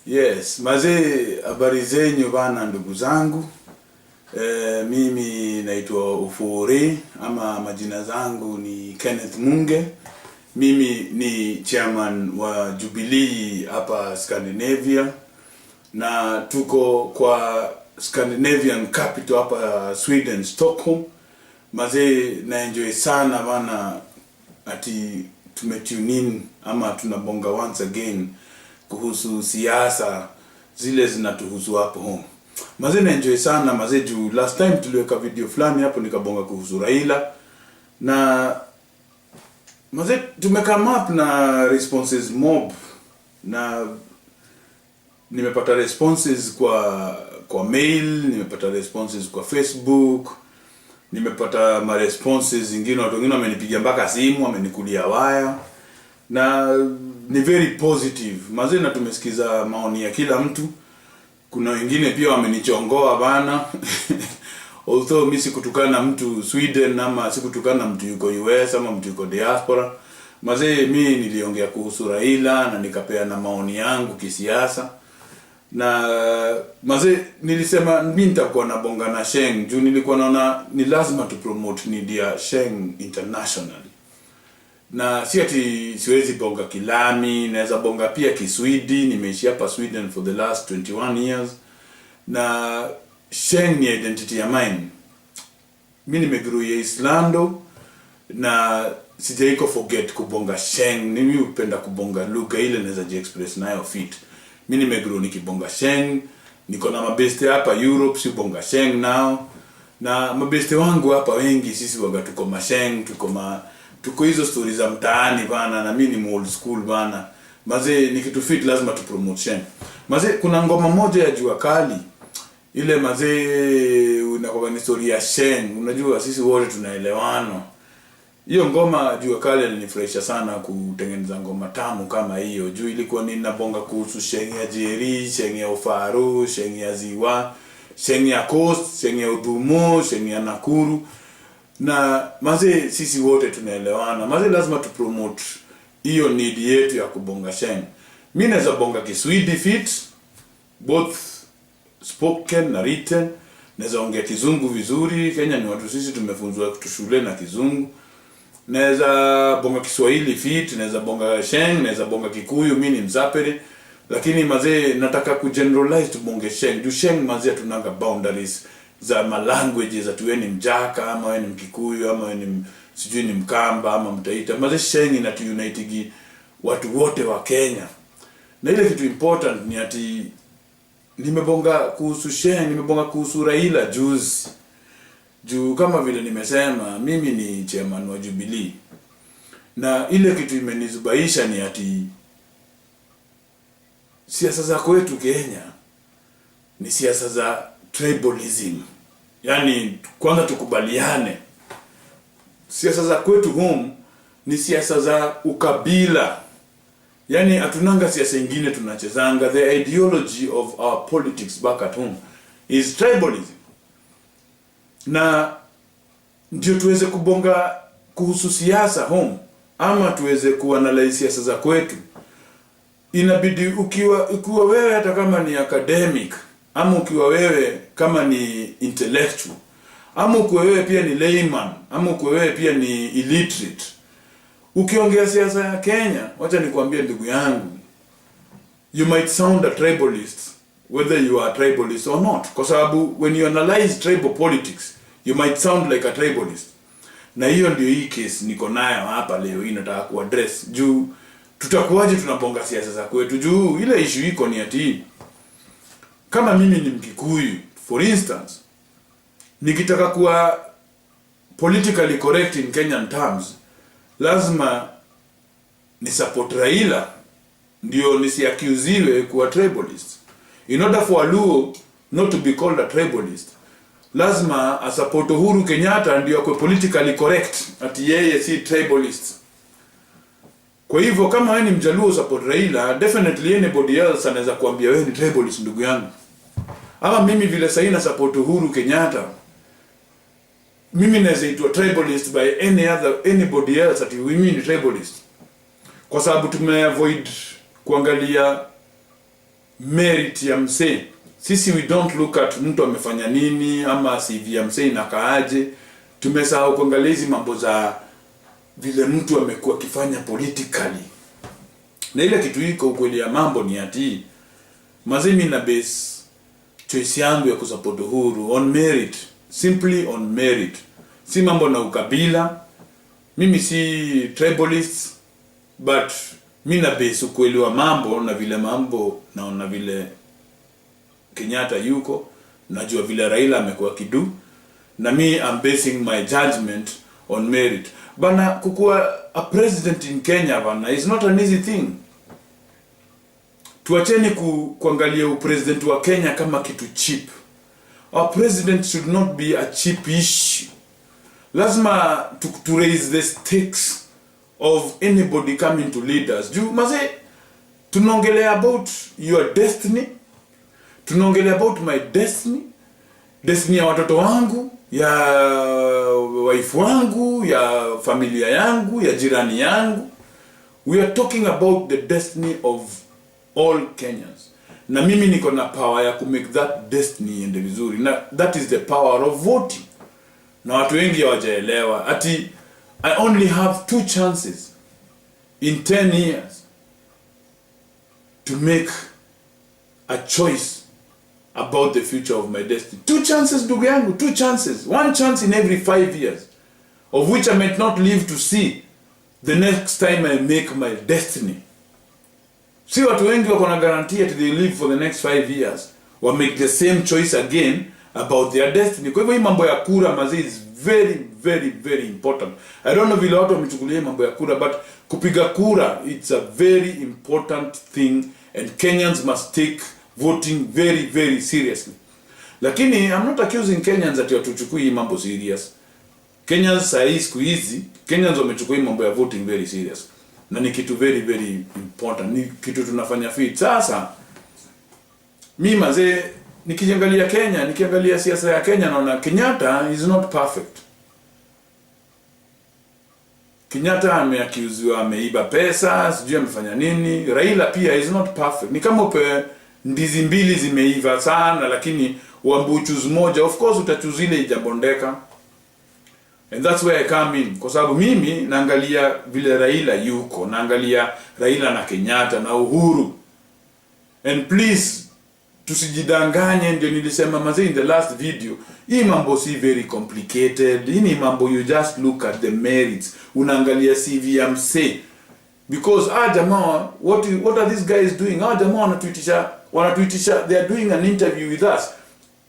Yes, mazee habari zenyu bana ndugu zangu. Mimi naitwa Ufure ama majina zangu ni Kenneth Munge. Mimi ni chairman wa Jubilee hapa Scandinavia na tuko kwa Scandinavian capital hapa Sweden, Stockholm. Mazee na enjoy sana bana ati tumetune in ama tunabonga once again kuhusu siasa zile zinatuhusu hapo home. Mazee na enjoy sana mazee juu last time tuliweka video fulani hapo nikabonga kuhusu Raila na mazee tumecome up na responses mob na nimepata responses kwa mail, nimepata responses kwa Facebook, nimepata ma responses zingine, watu wengine wamenipigia mpaka simu, wamenikulia waya na ni very positive. Mazee na tumesikiza maoni ya kila mtu. Kuna wengine pia wamenichongoa bana. Although mimi sikutukana na mtu Sweden ama sikutukana na mtu yuko US ama mtu yuko diaspora. Mazee mimi niliongea kuhusu Raila na nikapeana maoni yangu kisiasa. Na mazee nilisema mimi nitakuwa na bonga na Sheng juu nilikuwa naona ni lazima tu promote need ya Sheng internationally. Na si ati siwezi bonga Kilami, naweza bonga pia Kiswidi, nimeishi hapa Sweden for the last 21 years. Na Sheng ni identity ya mine. Mimi nimegrow ya Islando na sijaiko forget kubonga Sheng. Mimi hupenda kubonga lugha ile naweza ji-express nayo fit. Mimi nimegrow nikibonga Sheng, niko na mabeste hapa Europe si bonga Sheng now. Na mabeste wangu hapa wengi sisi waga tuko masheng, tuko hizo stories za mtaani bana na mimi ni old school bana. Mazee ni kitu fit lazima tu promote Sheng. Mazee kuna ngoma moja ya Jua Kali. Ile mazee unakuwa ni story ya Sheng. Unajua sisi wote tunaelewana. Hiyo ngoma Jua Kali ilinifurahisha sana kutengeneza ngoma tamu kama hiyo. Juu ilikuwa ninabonga kuhusu Sheng ya Jeri, Sheng ya Ufaru, Sheng ya Ziwa, Sheng ya Coast, Sheng ya Udumo, Sheng ya Nakuru. Na mazee sisi wote tunaelewana. Mazee lazima tu promote hiyo need yetu ya kubonga Sheng. Mimi naweza bonga Kiswidi fit, both spoken na written. Naweza ongea Kizungu vizuri. Kenya ni watu sisi tumefunzwa kutushule na Kizungu. Naweza bonga Kiswahili fit, naweza bonga Sheng, naweza bonga Kikuyu, mimi ni Mzapere. Lakini mazee nataka kugeneralize tubonge Sheng. Juu Sheng mazee tunanga boundaries za ma languages za tuwe ni Mjaka ama wewe ni Mkikuyu ama wewe ni sijui ni Mkamba ama Mtaita. Mazee Sheng inatuunitigi watu wote wa Kenya. Na ile kitu important ni ati nimebonga kuhusu Sheng, nimebonga kuhusu Raila juzi. Juu kama vile nimesema mimi ni chairman wa Jubilee. Na ile kitu imenizubaisha ni ati siasa za kwetu Kenya ni siasa za tribalism. Yaani kwanza tukubaliane. Siasa za kwetu home ni siasa za ukabila. Yaani hatunanga siasa nyingine tunachezanga. The ideology of our politics back at home is tribalism. Na ndio tuweze kubonga kuhusu siasa home ama tuweze kuanalyze siasa za kwetu. Inabidi ukiwa wewe hata kama ni academic ama ukiwa wewe kama ni intellectual ama ukiwa wewe pia ni layman ama ukiwa wewe pia ni illiterate, ukiongea siasa ya Kenya, wacha nikwambie ndugu yangu, you might sound a tribalist whether you are tribalist or not. Kwa sababu when you analyze tribal politics, you might sound like a tribalist. Na hiyo ndio hii case niko nayo hapa leo hii nataka kuaddress. Juu tutakuwaje tunabonga siasa za kwetu? Juu ile issue iko ni ati kama mimi ni Mkikuyu for instance, nikitaka kuwa politically correct in Kenyan terms, lazima ni support Raila ndio nisiaccuseiwe kuwa tribalist. In order for a Luo not to be called a tribalist, lazima a support Uhuru Kenyatta ndio akwe politically correct ati yeye si tribalist. Kwa hivyo kama wewe ni Mjaluo support Raila, definitely anybody else anaweza kuambia wewe ni tribalist ndugu yangu. Ama mimi vile sasa na support Uhuru Kenyatta, mimi naweza itwa tribalist by anybody else ati mimi ni tribalist. Kwa sababu tumeavoid kuangalia merit ya msee. Sisi we don't look at mtu amefanya nini ama CV ya msee inakaaje. Tumesahau kuangalia hizi mambo za vile mtu amekuwa akifanya politically. Na ile kitu iko ukweli ya mambo ni ati mazimi na base choice yangu ya kusupport Uhuru on merit, simply on merit. Si mambo na ukabila. Mimi si tribalist, but mimi na base ukweli wa mambo na vile mambo naona vile Kenyatta yuko, najua vile Raila amekuwa kidu, na me I'm basing my judgment on merit. Bana kukuwa a president in Kenya bana is not an easy thing. Tuacheni kuangalia upresident wa Kenya kama kitu cheap. Our president should not be a cheap issue. Lazima to raise the stakes of anybody coming to lead us. Juu maze tunaongelea about your destiny. Tunaongelea about my destiny. Destiny ya watoto wangu, ya wife wangu, ya familia yangu, ya jirani yangu. We are talking about the destiny of all Kenyans. Na mimi niko na power ya ku make that destiny ende vizuri. Na that is the power of voting. Na watu wengi hawajaelewa ati I only have 2 chances in 10 years to make a choice about the future of my destiny. 2 chances ndugu yangu, 2 chances. 1 chance in every 5 years, of which I might not live to see the next time I make my destiny. Si watu wengi wako na guarantee that they live for the next 5 years or make the same choice again about their destiny. Kwa hivyo hii mambo ya kura mazi is very very very important. I don't know vile watu wamechukulia mambo ya kura, but kupiga kura it's a very important thing and Kenyans must take voting very very seriously. Lakini I'm not accusing Kenyans that watuchukui mambo serious. Kenyans sai siku hizi Kenyans wamechukua mambo ya voting very serious. Na ni kitu very very important. Ni kitu tunafanya fit. Sasa mimi mazee nikiangalia Kenya, nikiangalia siasa ya Kenya naona Kenyatta is not perfect. Kenyatta ameaccused ameiba pesa, sijui amefanya nini. Raila pia is not perfect. Ni kama upe ndizi mbili zimeiva sana lakini uambu choose moja, of course utachoose ile ijabondeka. And that's where I come in. Kwa sababu mimi naangalia vile Raila yuko, naangalia Raila na Kenyatta na Uhuru. And please tusijidanganye, ndio nilisema mazee in the last video, hii mambo si very complicated. Hii ni mambo you just look at the merits. Unaangalia CV ya msee. Because jamaa, what are these guys doing? Jamaa wanatuitisha, they are doing an interview with us.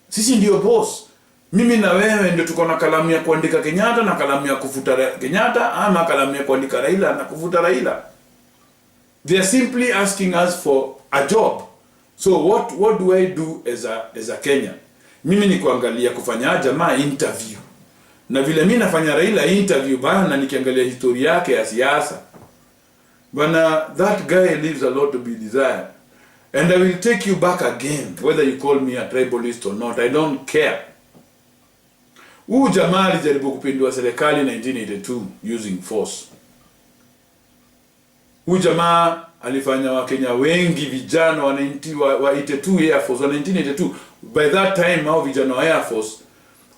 Sisi ndio boss. Mimi na wewe ndio tuko na kalamu ya kuandika Kenyatta na kalamu ya kufuta Kenyatta, ama kalamu ya kuandika Raila na kufuta Raila. They are simply asking us for a job. So what do I do as a Kenyan? Mimi ni kuangalia kufanya jamaa interview. Na vile mimi nafanya Raila interview bana, na nikiangalia historia yake ya siasa. Bana, that guy leaves a lot to be desired. And I will take you back again, whether you call me a tribalist or not, I don't care. Huyu jamaa alijaribu kupindua serikali 1982 using force. Huyu jamaa alifanya Wakenya wengi vijana wa 82 Air Force wa 1982. By that time hao vijana wa Air Force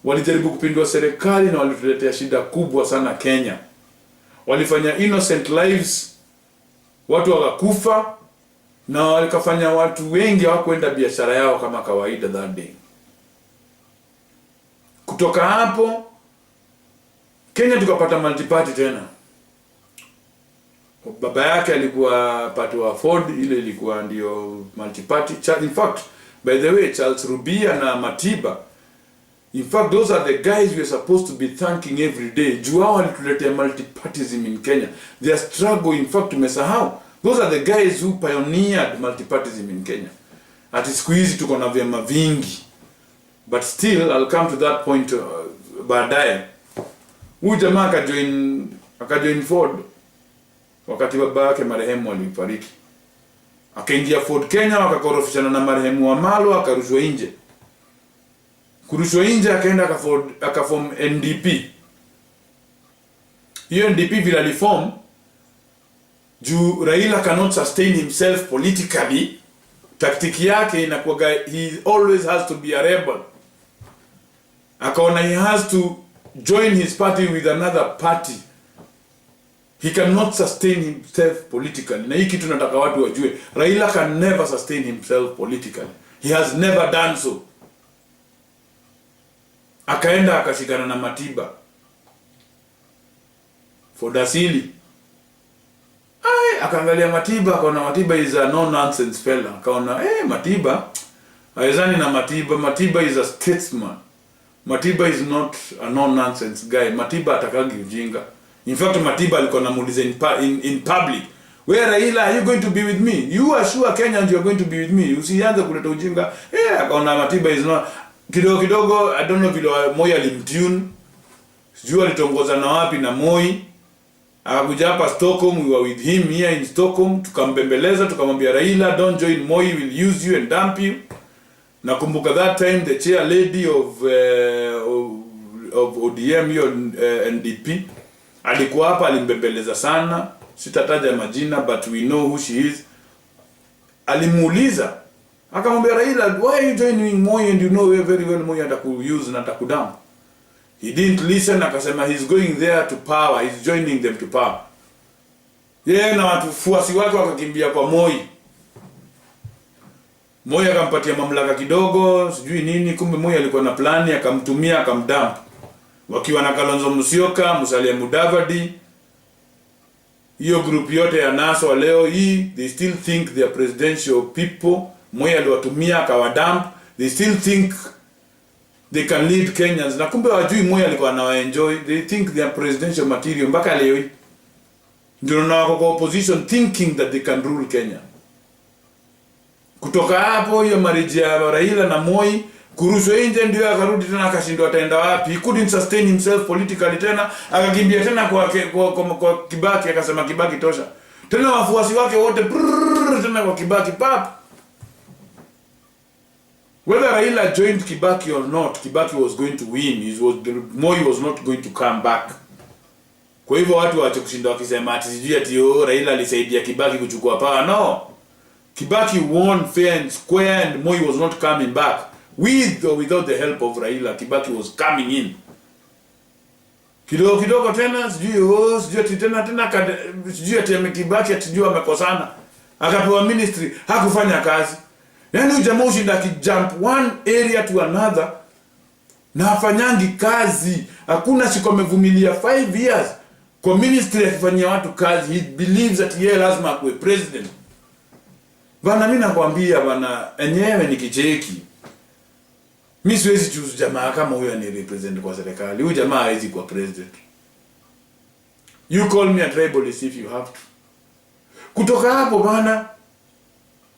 walijaribu kupindua serikali na walituletea shida kubwa sana Kenya. Walifanya innocent lives, watu wakakufa, na walikafanya watu wengi hawakwenda biashara yao kama kawaida that day. Kutoka hapo Kenya tukapata multi-party tena. Baba yake alikuwa part wa Ford, ile ilikuwa ndio multi-party. In fact, by the way, Charles Rubia na Matiba, in fact those are the guys we are supposed to be thanking every day. Juu hao walituletea multi-partyism in Kenya. Their struggle, in fact, tumesahau. Those are the guys who pioneered multi-partyism in Kenya. Ati siku hizi tuko na vyama vingi. But still, I'll come to that point baadaye. Huyu jamaa akajoin Ford wakati baba yake marehemu alifariki. Akaingia Ford Kenya, wakakorofishana na marehemu wa Malo, akarushwa nje. Kurushwa nje akaenda akaform NDP. Hiyo NDP vile aliform, juu Raila cannot sustain himself politically taktiki yake inakuwa he always has to be a rebel. Akaona he has to join his party with another party. He cannot sustain himself politically. Na hii kitu nataka watu wajue. Raila can never sustain himself politically. He has never done so. Akaenda akashikana na Matiba for Dasili. Akaangalia Matiba, akaona Matiba is a no-nonsense fella. Akaona, Matiba, hawezani na Matiba. Matiba is a statesman. Matiba is not a no-nonsense guy. Matiba atakagi ujinga. In fact, Matiba alikuwa anamuuliza in public, where Raila, are you going to be with me? You are sure Kenyans you are going to be with me? Usianze kuleta ujinga. Akaona Matiba is not kidogo, I don't know vile Moi alimtune. Sijui alitongoza na wapi na Moi. Akakuja hapa Stockholm, we were with him here in Stockholm, tukambembeleza, tukamwambia Raila, don't join Moi, will use you and dump you. Nakumbuka that time the chair lady of ODM hiyo NDP alikuwa hapa, alimbembeleza sana, sitataja majina but we know who she is. Alimuuliza, akamwambia Raila, why are you joining Moi and you know very well Moi atakuuse na atakudump? He didn't listen. Akasema he's going there to power, he's joining them to power. Na watu fuasi wake wakakimbia kwa Moi. Moi akampatia mamlaka kidogo, sijui nini, kumbe Moi alikuwa na plani, akamtumia akamdump. Wakiwa na Kalonzo Musyoka, Musalia Mudavadi, hiyo group yote ya NASA leo hii, they still think they are presidential people. Moi aliwatumia akawadump. They still think they can lead Kenyans. Na kumbe wajui Moi alikuwa anawaenjoy. They think they are presidential material mpaka leo. Ndio na wako kwa opposition thinking that they can rule Kenya. Kutoka hapo hiyo marriage ya Raila na Moi kurushwa nje, ndio akarudi tena akashindwa ataenda wapi. He couldn't sustain himself politically tena, akakimbia tena kwa Kibaki, akasema Kibaki tosha. Tena wafuasi wake wote tena kwa Kibaki pap. Whether Raila joined Kibaki or not, Kibaki was going to win. Moi was not going to come back. Kwa hivyo watu waache kushinda wakisema ati sijui ati Raila alisaidia Kibaki kuchukua power. No. Kibaki won fair and square and Moi was not coming back. With or without the help of Raila, Kibaki was coming in. Kidogo tena sijui ati tena sijui ati Kibaki atijua amekosana. Akapewa ministry, hakufanya kazi. Yani jamaa ushinda kijump one area to another na hafanyangi kazi. Hakuna siku amevumilia 5 years kwa ministry akifanyia watu kazi. He believes that yeye lazima akuwe president. Bana mimi nakwambia bana, enyewe ni kicheki. Mimi siwezi choose jamaa kama huyo ni represent kwa serikali. Huyo jamaa hawezi kuwa president. You call me a tribalist if you have to. Kutoka hapo bana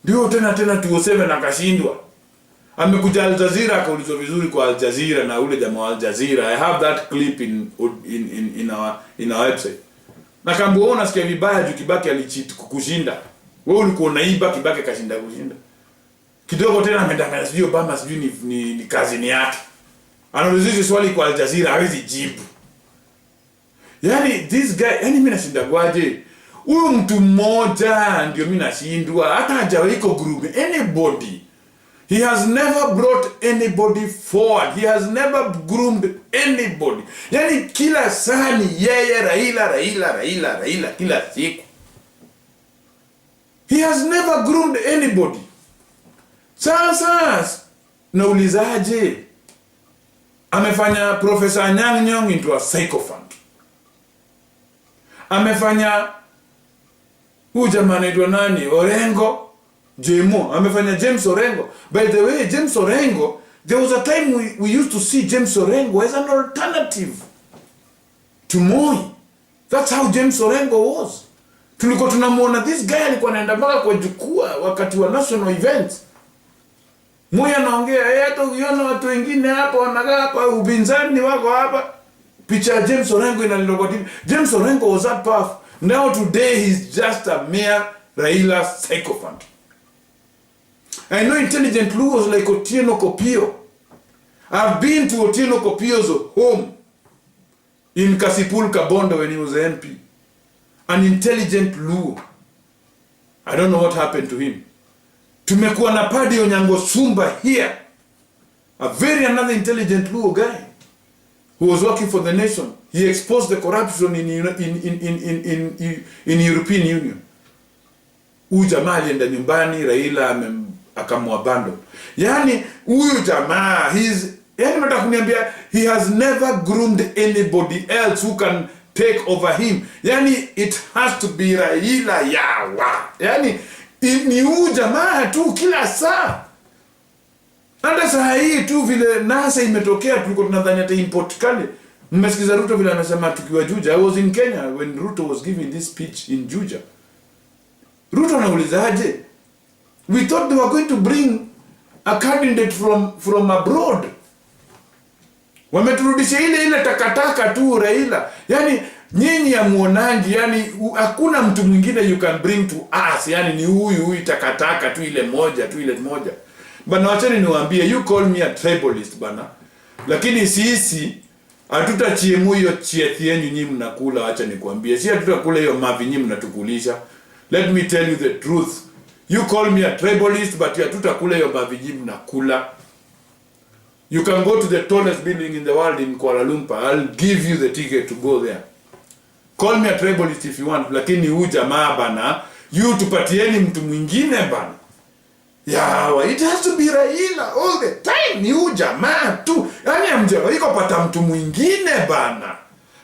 ndio tena 207 akashindwa. Amekuja Al Jazeera akaulizwa vizuri kwa Al Jazeera na ule jamaa wa Al Jazeera. I have that clip in our website. Na kambo unasikia vibaya juu Kibaki alicheat kukushinda. Wewe ulikuwa unaiba, Kibaki kashinda kushinda. Kidogo tena amedanganya sijui Obama sijui ni kazi ni yake. Anaulizwa swali kwa Al Jazeera hawezi jibu. Yani this guy, yani mimi nashinda kwaje? Huyu mtu mmoja ndio mimi nashindwa, hata hajawahi iko group anybody. He has never brought anybody forward. He has never groomed anybody. Yani kila sani yeye Raila kila siku. He has never groomed anybody. Sasa naulizaje? Amefanya Professor Anyang' Nyong'o into a sycophant. Amefanya huyu jamaa anaitwa nani? Orengo Jemo. Amefanya James Orengo. By the way, James Orengo, there was a time we used to see James Orengo as an alternative to Moi. That's how James Orengo was. Tulikuwa tunamuona this guy alikuwa anaenda mpaka kwa jukwaa wakati wa national events. Moi anaongea, hata ukiona watu wengine hapa wanakaa hapa, ubinzani wako hapa, picha ya James Orengo inalindwa. James Orengo was that powerful. Now today he's just a mere Raila sycophant. I know intelligent Luos like Otieno Kopio. I've been to Otieno Kopio's home in Kasipul Kabonda when he was an MP. An intelligent Luo. I don't know what happened to him. Tumekuwa na Paddy Onyango Sumba here, a very another intelligent Luo guy who was working for the nation. He exposed the corruption in European Union. Huyu jamaa alienda nyumbani, Raila akamwabandon. Yani huyu jamaa yani nataka kuniambia he has never groomed anybody else who can take over him. Yani it has to be Raila yawa. Yani ni huyu jamaa tu kila saa. Hata saa hii tu vile NASA imetokea tulikuwa tunadhani ata import kale. Mmesikiza Ruto vile anasema tukiwa Juja. I was in Kenya when Ruto was giving this speech in Juja. Ruto anaulizaje? We thought they were going to bring a candidate from abroad. Wameturudisha ile takataka tu Raila. Yani nyinyi ya muonangi, yani hakuna mtu mwingine you can bring to us. Yani ni huyu takataka tu ile moja. Bana wacheni niwaambie, you call me a tribalist bana. Lakini sisi hatutachiemu hiyo chieti yenu nyinyi mnakula, acha nikwambie. Si hatutakula hiyo mavi nyinyi mnatukulisha. Let me tell you the truth. You call me a tribalist, but hatutakula hiyo mavi nyinyi mnakula. You can go to the tallest building in the world in Kuala Lumpur. I'll give you the ticket to go there. Call me a tribalist if you want. Lakini huyu jamaa bana, you tupatieni mtu mwingine bana. Yawa, it has to be Raila all the time. Ni huyu jamaa tu. Yani amjao iko pata mtu mwingine bana.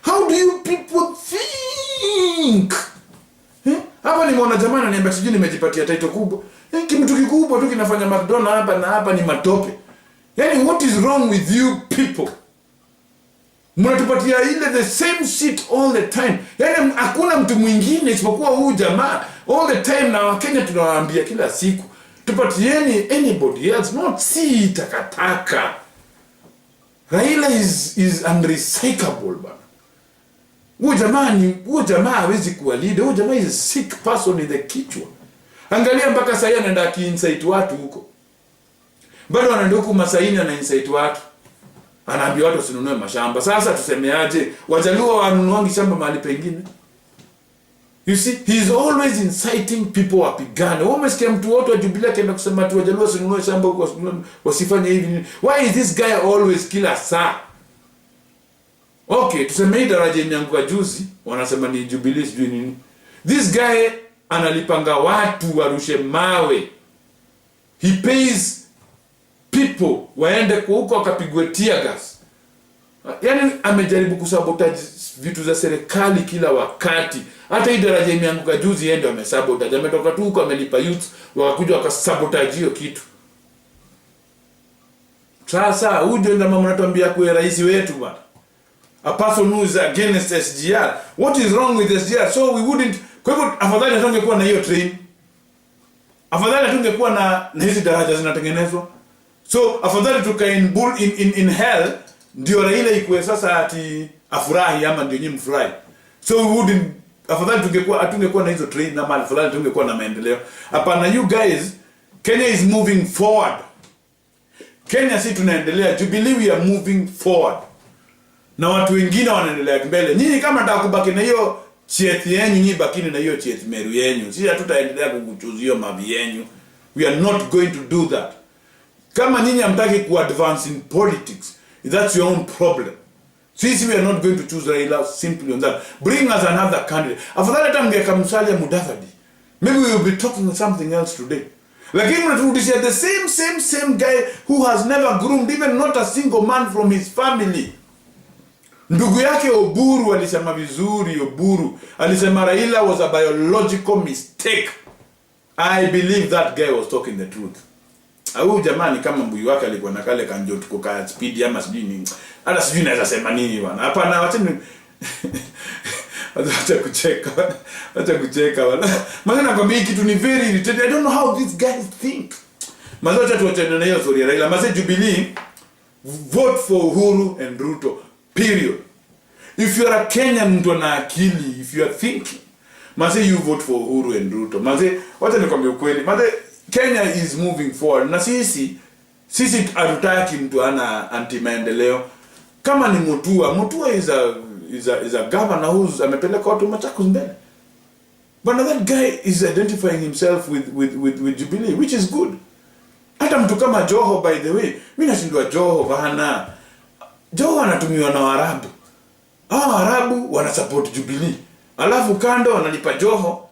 How do you people think? Hapa nimeona jamaa ananiambia sijui nimejipatia title kubwa. Kimtu kikubwa tu kinafanya McDonald's hapa na hapa ni matope. Yani what is wrong with you people? Mnatupatia ile the same shit all the time. Yani hakuna mtu mwingine isipokuwa huyu jamaa all the time, na Wakenya tunawaambia kila siku tupatieni anybody else, not si takataka. Raila is unrecyclable bana. Huyu jamaa hawezi kuwa leader. Huyu jamaa is a sick person in the kichwa. Angalia mpaka sasa anaenda aki-insight watu huko. Bado anaenda huko Masaini na insight watu. Anaambia watu usinunue mashamba. Sasa tusemeaje? Wajaluo wanunuangi shamba mahali pengine. You see, he is always inciting people wapigane. Wewe umesikia mtu wote wa Jubilee akaenda kusema tu Wajaluo usinunue shamba huko, wasifanye hivi. Why is this guy always kila saa? Okay, tuseme hii daraja imeanguka juzi, wanasema ni Jubilee sijui nini. This guy analipanga watu warushe mawe. He pays people waende kwa huko wakapigwe tear gas. Yani amejaribu kusabotage vitu za serikali kila wakati. Hata hii daraja imeanguka juzi yeye ndio amesabotage. Ametoka tu huko amelipa youth wakakuja wakasabotage hiyo kitu. Sasa huyu ndio mama mnatuambia kwa rais wetu bwana. A person who is against SGR. What is wrong with SGR? So we wouldn't. Kwa hivyo afadhali tungekuwa na hiyo train. Afadhali tungekuwa na hizi daraja zinatengenezwa. So afadhali tukae in hell ndio Raila ikuwe sasa ati afurahi ama ndio nyinyi mfurahi. So we wouldn't. Afadhali tungekuwa na hizo train na mali fulani tungekuwa na maendeleo. Hapana, you guys, Kenya is moving forward. Kenya si tunaendelea. Jubilee we are moving forward. Na watu wengine wanaendelea mbele. Nyinyi kama nataka kubaki na hiyo chieti yenu, nyinyi bakini na hiyo chieti meru yenu. Sisi hatutaendelea kukuchuzia mavi yenu. We are not going to do that. Kama nyinyi hamtaki ku advance in politics, that's your own problem. Sisi we are not going to choose Raila simply on that. Bring us another candidate. Afadhali hata mngeka Musalia Mudavadi. Maybe we will be talking something else today. Lakini mnaturudishia the same guy who has never groomed even not a single man from his family. Ndugu yake Oburu alisema vizuri. Oburu alisema Raila was a biological mistake. I believe that guy was talking the truth. Au jamani kama mbuyu wake alikuwa na kale kanjo tuko ka speed ama sijui nini. Hata sijui naweza sema nini bwana. Hapana, wacheni acha kucheka bwana. Maana nakwambia kitu ni very irritating. I don't know how these guys think. Mazote tuachane na hiyo story ya Raila. Mase Jubilee, vote for Uhuru and Ruto. Period. If you are a Kenyan mtu na akili, if you are thinking, mase you vote for Uhuru and Ruto. Mase wacha nikwambie ukweli. Mase Kenya is moving forward. Na sisi hatutaki mtu ana anti maendeleo. Kama ni Mutua is a governor who's amepeleka watu Machakos mbele. But that guy is identifying himself with Jubilee, which is good. Hata mtu kama Joho, by the way, mimi nashindwa Joho bana. Joho anatumiwa na Waarabu. Waarabu wana support Jubilee. Alafu kando wanalipa Joho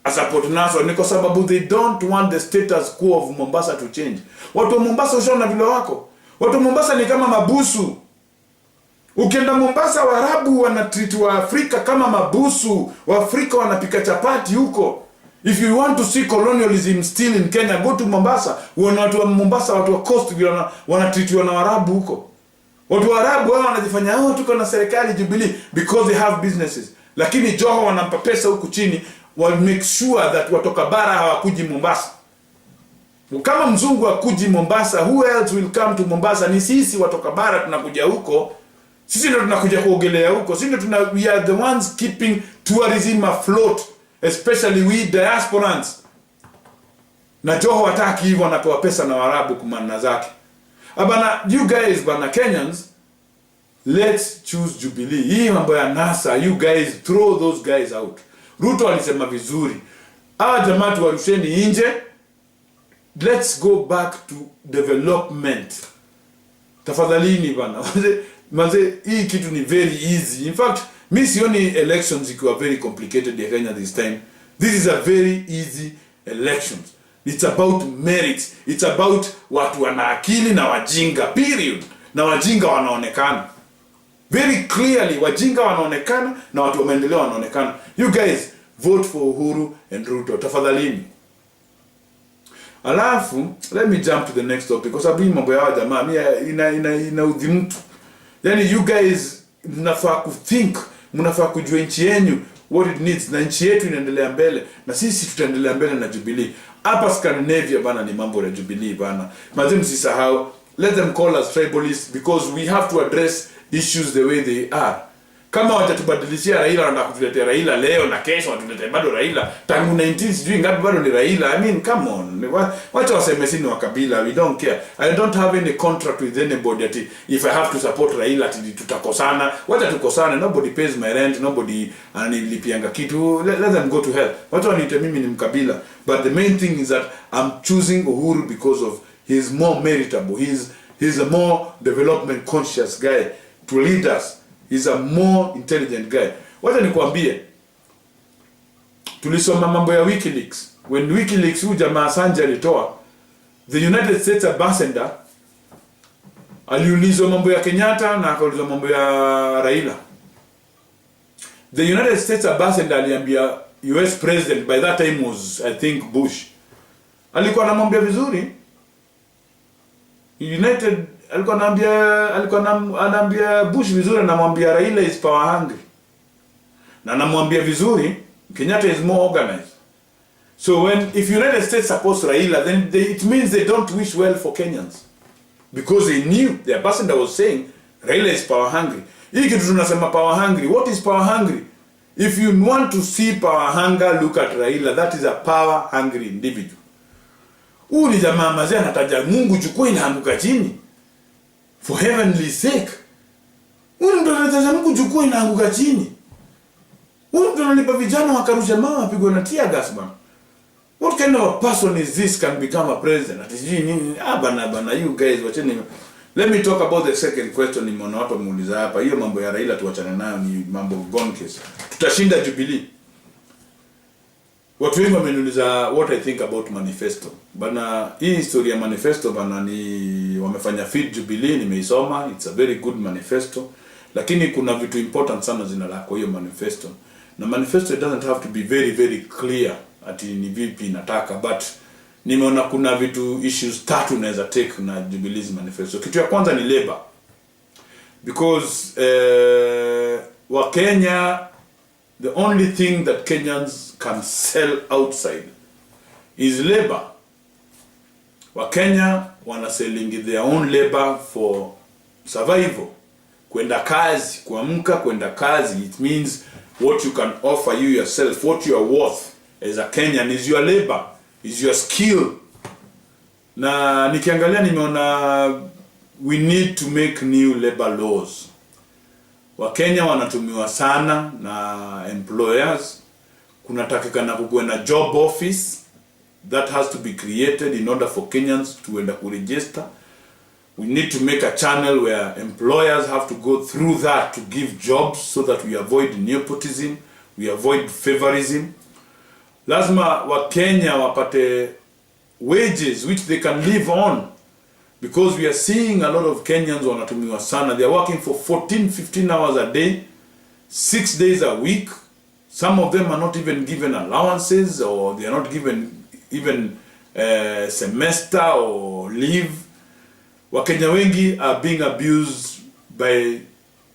a support naso, ni kwa sababu they don't want the status quo of Mombasa to change. Watu wa Mombasa ushaona vile wako. Watu wa Mombasa ni kama mabusu. Ukienda Mombasa, Waarabu wanatreat wa Afrika kama mabusu. Wa Afrika wanapika chapati huko. If you want to see colonialism still in Kenya, go to Mombasa. Watu wa Mombasa, watu wa coast wanatreatiwa na Waarabu huko. Watu wa Arabu wao wanajifanya tuko na serikali Jubilee because they have businesses. Lakini Joho wanampa pesa huku chini, will make sure that watoka bara hawakuji Mombasa. Kama mzungu hakuji Mombasa, who else will come to Mombasa? Ni sisi watoka bara tunakuja huko. Sisi ndio tunakuja kuogelea huko. Sisi ndio we are the ones keeping tourism afloat, especially we diasporans. Na Joho hataki hivyo, anapewa pesa na Waarabu kumana zake. Bana, you guys, bana Kenyans, let's choose Jubilee. Hii mambo ya NASA, you guys throw those guys out. Ruto alisema vizuri, jamaa tuwarusheni nje. Let's go back to development. Tafadhalini bana. Manze, hii kitu ni very easy. In fact, mi sioni elections ikiwa very complicated ya Kenya this time. This is a very easy elections. It's about merit. It's about watu wana akili na wajinga, period. Na wajinga wanaonekana. Very clearly, wajinga wanaonekana na watu wa maendeleo wanaonekana. You guys, vote for Uhuru and Ruto. Tafadhalini. Alafu, let me jump to the next topic. Kwa sababu mambo ya jamaa, ina udhimtu. Yani, you guys, mnafaa kuthink, mnafaa kujua nchi yenu, what it needs, na nchi yetu inaendelea mbele, na sisi tutaendelea mbele na Jubilee. Hapa Scandinavia bana ni mambo ya Jubilee bana. Mazim msisahau, let them call us tribalists because we have to address issues the way they are. Kama watatubadilishia Raila, wanataka kutuletea Raila leo na kesho watuletee bado Raila. Tangu 19 sijui ngapi bado ni Raila. I mean, come on. Wacha waseme sisi ni wa kabila. We don't care. I don't have any contract with anybody that if I have to support Raila tutakosana. Wacha tukosane. Nobody pays my rent. Nobody anilipianga kitu. Let them go to hell. Wacha waniite mimi ni mkabila. But the main thing is that I'm choosing Uhuru because of he's more meritable. He's a more development conscious guy to lead us. He's a more intelligent guy. Wacha nikwambie, tulisoma mambo ya WikiLeaks. When WikiLeaks huyu jamaa Assange alitoa, the United States ambassador aliulizwa mambo ya Kenyatta na akaulizwa mambo ya Raila. The United States ambassador aliambia US president, by that time was I think Bush, alikuwa anamwambia vizuri. Alikuwa anaambia Bush vizuri, anamwambia Raila is power hungry. Na anamwambia vizuri Kenyatta is more organized. So if United States supports Raila, then it means they don't wish well for Kenyans. Because they knew, the ambassador was saying Raila is power hungry. Hii kitu tunasema power hungry. What is power hungry? If you want to see power hunger, look at Raila. That is a power hungry individual. Huyu ni jamaa mazee anataja Mungu chukua inaanguka chini. For heavenly sake. Huyu ndo anataja Mungu chukua inaanguka chini. Huyu ndo analipa vijana wakarusha mawe wapigwe na tear gas bana. What kind of a person is this can become a president? Atijui nini? Bana you guys wacheni. Let me talk about the second question nimeona watu muuliza hapa. Hiyo mambo ya Raila tuachane nayo, ni mambo gone case. Tutashinda Jubilee. Watu wengi wameniuliza what I think about manifesto. Bana, hii historia manifesto bana ni wamefanya feed Jubilee, nimeisoma, it's a very good manifesto. Lakini kuna vitu important sana zinalako hiyo manifesto. Na manifesto it doesn't have to be very very clear ati ni vipi nataka, but nimeona kuna vitu issues tatu naweza take na Jubilee's manifesto. Kitu ya kwanza ni labor. Because wa Kenya, the only thing that Kenyans can sell outside is labor. Wa Kenya wana selling their own labor for survival. Kwenda kazi, kuamka kwenda kazi, it means what you can offer you yourself, what you are worth as a Kenyan is your labor, is your skill. Na nikiangalia nimeona we need to make new labor laws. Wakenya wanatumiwa sana na employers kunatakikana kukuwe na job office that has to be created in order for Kenyans to end up register. We need to make a channel where employers have to go through that to give jobs so that we avoid nepotism, we avoid favorism. Lazima wa Kenya wapate wages which they can live on, because we are seeing a lot of Kenyans wanatumiwa sana. They are working for 14-15 hours a day, 6 days a week. Some of them are not even given allowances, or they are not given even semester or leave. Wakenya wengi are being abused by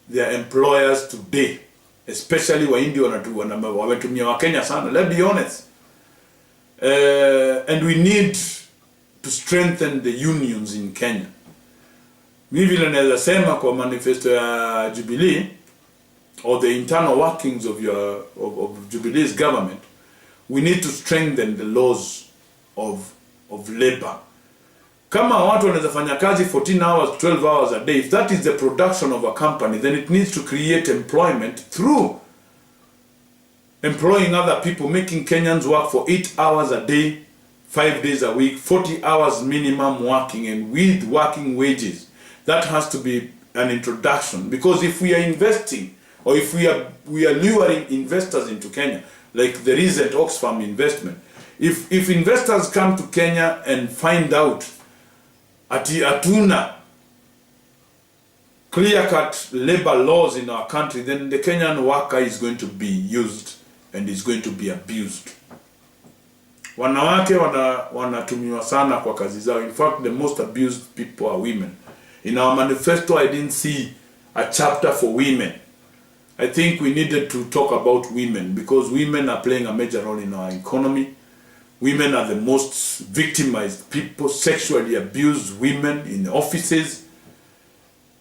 their employers today, especially Wahindi wametumia Wakenya sana. Let's be honest. And we need to strengthen the unions in Kenya. Mimi vile naweza sema kwa manifesto ya Jubilee, or the internal workings of Jubilee's government, we need to strengthen the laws of labor. Kama watu wanaweza fanya kazi 14 hours, 12 hours a day, if that is the production of a company, then it needs to create employment through employing other people, making Kenyans work for 8 hours a day, 5 days a week, 40 hours minimum working, and with working wages. That has to be an introduction, because if we are investing, or if we are luring investors into Kenya, like the recent Oxfam investment, if investors come to Kenya and find out ati atuna clear-cut labor laws in our country, then the Kenyan worker is going to be used and is going to be abused. Wanawake wanatumiwa sana kwa kazi zao. In fact, the most abused people are women. In our manifesto, I didn't see a chapter for women. I think we needed to talk about women, because women are playing a major role in our economy. Women are the most victimized people, sexually abused women in offices.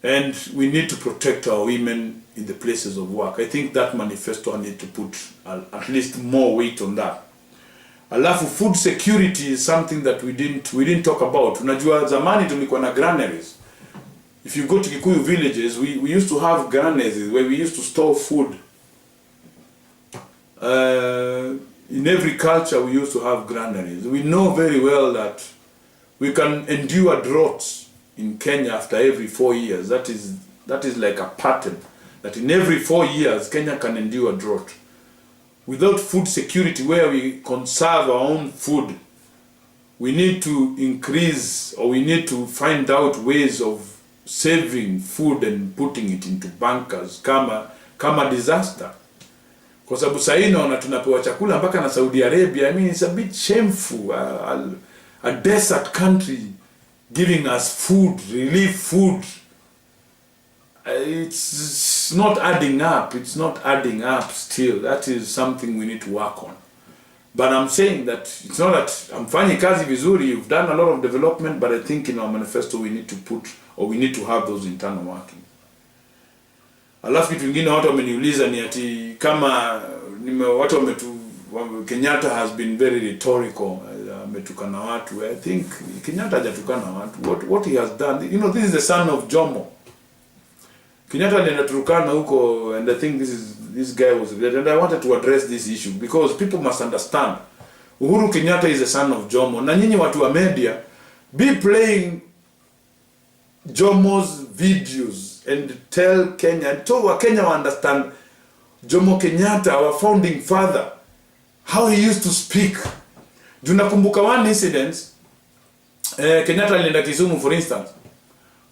And we need to protect our women in the places of work. I think that manifesto need to put at least more weight on that. Alafu food security is something that we didn't talk about. Unajua zamani tulikuwa na granaries. If you go to Kikuyu villages, we used to have granaries where we used to store food. In every culture we used to have granaries. We know very well that we can endure droughts in Kenya after every 4 years. That is like a pattern, that in every 4 years Kenya can endure drought. Without food security, where we conserve our own food, we need to increase, or we need to find out ways of saving food and putting it into bunkers kama disaster. Kwa sababu sasa naona tunapewa chakula mpaka na Saudi Arabia. I mean, it's a bit shameful. A desert country giving us food, relief food. It's not adding up. It's not adding up still. That is something we need to work on. But I'm saying that it's not that I'm finding kazi vizuri. You've done a lot of development, but I think in our manifesto we need to put, or we need to have those internal working. Alafu kitu kingine watu wameniuliza ni ati kama Kenyatta has been very rhetorical, ametukana watu. I think Kenyatta hajatukana watu. What he has done, you know, this is the son of Jomo. Kenyatta alienda Turkana huko, and I think this guy was, and I wanted to address this issue because people must understand. Uhuru Kenyatta is the son of Jomo. Na nyinyi watu wa media, be playing Jomo's videos and tell Kenya, and tell Kenya understand Jomo Kenyatta, our founding father, how he used to speak. Tunakumbuka one incident, Kenyatta alienda Kisumu, for instance.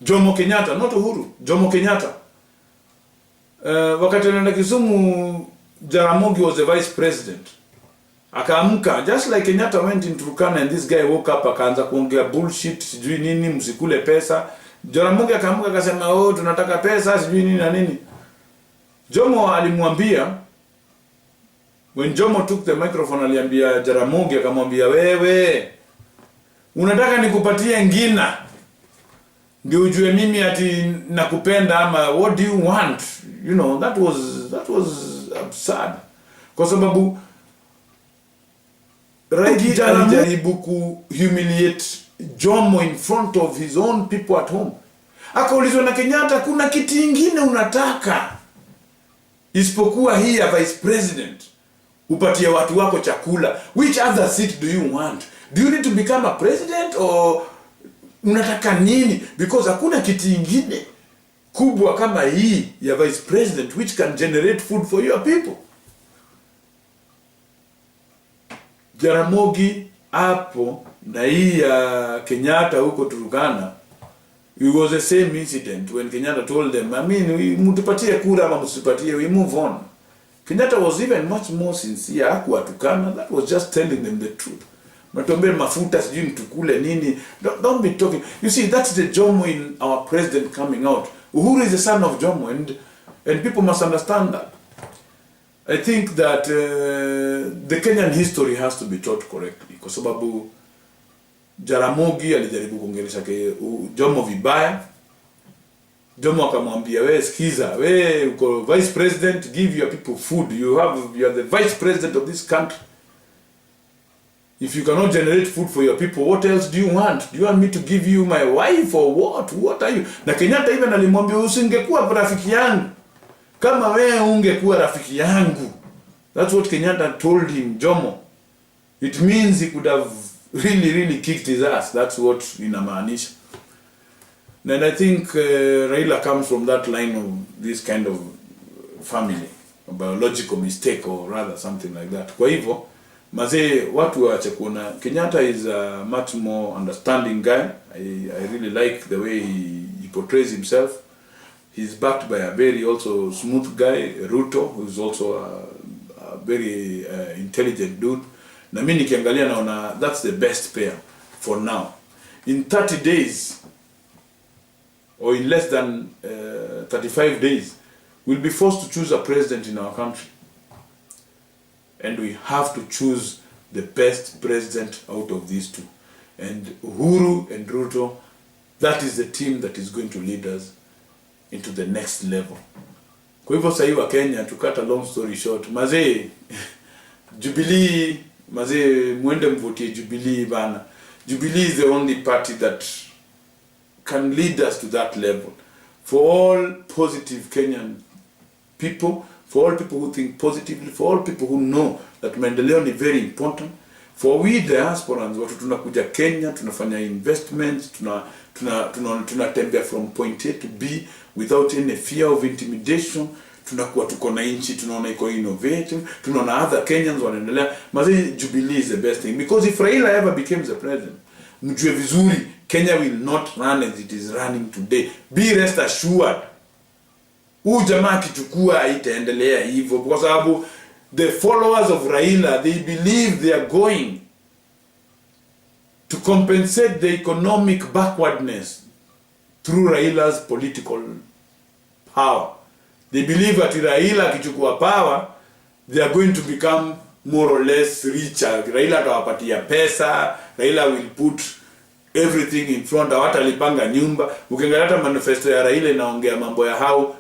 Jomo Kenyatta, not Uhuru, Jomo Kenyatta. Wakati alienda Kisumu, Jaramogi was the vice president. Akaamka, just like Kenyatta went in Turkana and this guy woke up, akaanza kuongea bullshit, sijui nini, msikule pesa. Jaramogi akaamka akasema, oh, tunataka pesa, sijui nini na nini. Jomo alimwambia, when Jomo took the microphone, aliambia Jaramogi, akamwambia, wewe, unataka nikupatie ngina ndio ujue mimi ati nakupenda, ama what do you want? You know, that was absurd. Kwa sababu Raila alijaribu ku humiliate Jomo in front of his own people at home. Akaulizwa na Kenyatta, kuna kiti kingine unataka isipokuwa hii ya vice president? upatie watu wako chakula. Which other seat do you want? Do you need to become a president or unataka nini? Because hakuna kitu kingine kubwa kama hii ya vice president which can generate food for your people. Jaramogi hapo na hii ya Kenyatta huko Turkana, it was the same incident when Kenyatta told them, I mean, mtupatie kura ama msipatie, we move on. Kenyatta was even much more sincere, hakuwa tukana, that was just telling them the truth. Matombe mafuta sijui mtukule nini, don't be talking. You see, that's the Jomo in our president coming out. Uhuru is the son of Jomo, and people must understand that. I think that the Kenyan history has to be taught correctly, kwa sababu Jaramogi alijaribu kuongelesha Jomo vibaya. Jomo akamwambia, wewe sikiza, wewe uko vice president, give your people food, you are the vice president of this country. If you cannot generate food for your people, what else do you want? Do you want me to give you my wife or what? What are you? Na Kenyatta even alimwambia, usingekuwa rafiki yangu kama wewe ungekuwa rafiki yangu. That's what Kenyatta told him, Jomo. It means he could have really kicked his ass. That's what inamaanisha. And I think Raila comes from that line of this kind of family, a biological mistake or rather something like that. Kwa hivyo mazee watu waache kuona Kenyatta is a much more understanding guy. I really like the way he portrays himself. He's backed by a very also smooth guy, Ruto, who's also a very intelligent dude. Na mimi nikiangalia naona that's the best pair for now. In 30 days or in less than 35 days, we'll be forced to choose a president in our country. And we have to choose the best president out of these two. And Uhuru and Ruto, that is the team that is going to lead us into the next level. Kwa hivyo sasa wa Kenya, to cut a long story short, mazee Jubilee, mazee mwende mvotie Jubilee bana. Jubilee is the only party that can lead us to that level. For all positive Kenyan people, for all people who think positively, for all people who know that maendeleo is very important, for we diasporans watu tunakuja Kenya, tunafanya investments, tunatembea from point A to B without any fear of intimidation, tunakuwa tuko na nchi, tunaona iko innovative, tunaona other Kenyans wanaendelea. Mazi Jubilee is the best thing, because if Raila ever becomes the president, mjue vizuri Kenya will not run as it is running today. Be rest assured. Jamaa kichukua itaendelea hivyo kwa sababu the followers of Raila, they believe they are going to compensate the economic backwardness through Raila's political power. They believe that Raila kichukua power, they are going to become more or less richer. Raila atawapatia pesa, Raila will put everything in front. Hawatalipanga nyumba. Ukiangalia hata manifesto ya Raila inaongea mambo ya how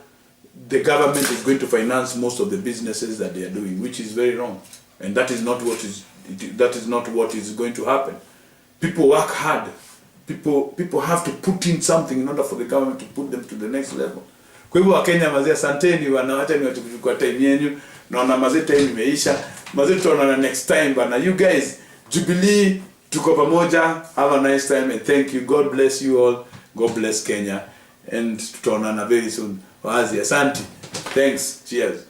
the government is going to finance most of the businesses that they are doing, which is very wrong. And that is not what is going to happen. People work hard. People have to put in something in order for the government to put them to the next level. Kwa hivyo Wakenya mazee, asanteni wanaacha ni wachukua time yenu. Naona mazee time imeisha. Mazee tutaonana next time bana. You guys, Jubilee tuko pamoja. Have a nice time and thank you. God bless you all. God bless Kenya. And tutaonana very soon. Wazi, asante. Thanks. Cheers.